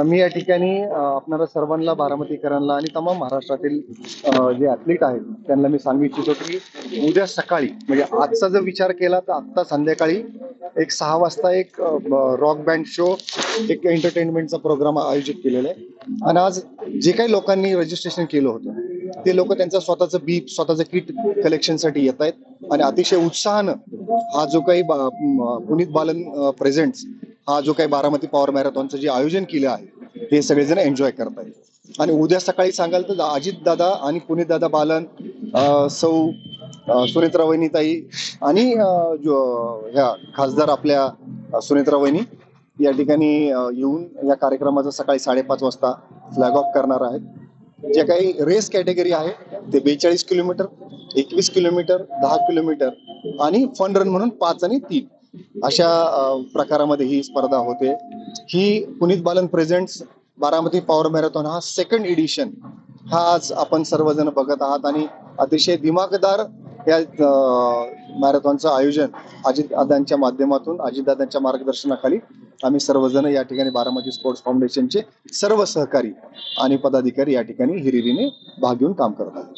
मी या ठिकाणी आपणारा सर्वांना, बारामतीकरांना आणि तमाम महाराष्ट्रातील जे ॲथलीट आहेत त्यांना मी सांगू इच्छितो की उद्या सकाळी म्हणजे आजचा जर विचार केला तर आत्ता संध्याकाळी एक 6 वाजता एक रॉक बँड शो, एक एंटरटेनमेंटचा प्रोग्राम आयोजित केलेला आहे. आणि आज जे काही लोकांनी रजिस्ट्रेशन केलं होतं ते लोक त्यांचं स्वतःचं बीप, स्वतःचं किट कलेक्शनसाठी येत आहेत आणि अतिशय उत्साहानं हा जो काही पुनीत बालन प्रेझेंट्स हा जो काही बारामती पॉवर मॅरेथॉनचं जे आयोजन केलं आहे हे सगळेजण एन्जॉय करत आहेत. आणि उद्या सकाळी सांगाल तर अजित दादा आणि पुनीत दादा बालन, सौ सुनेत्रा वहिनीताई आणि ह्या खासदार आपल्या सुनेत्रा वहिनी या ठिकाणी येऊन या कार्यक्रमाचं सकाळी 5:30 वाजता फ्लॅग ऑफ करणार आहेत. जे काही रेस कॅटेगरी आहे ते 42 किलोमीटर, 21 किलोमीटर, 10 किलोमीटर आणि फन रन म्हणून 5 आणि 3 अशा प्रकारामध्ये ही स्पर्धा होते. ही Puneet Balan presents Baramati power marathon हा 2nd एडिशन हा आज आपण सर्वजण बघत आहात आणि अतिशय दिमागदार या मॅरेथॉनचं आयोजन अजितदादांच्या माध्यमातून, अजितदादांच्या मार्गदर्शनाखाली आम्ही सर्वजण या ठिकाणी बारामती स्पोर्ट्स फाउंडेशनचे सर्व सहकारी आणि पदाधिकारी या ठिकाणी हिरिरीने भाग घेऊन काम करत आहोत.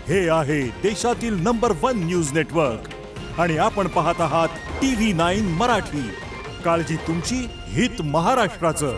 हे आहे देशातील नंबर 1 न्यूज नेटवर्क आणि आपण पाहत आहात TV9 मराठी. काळजी तुमची, हित महाराष्ट्राचं.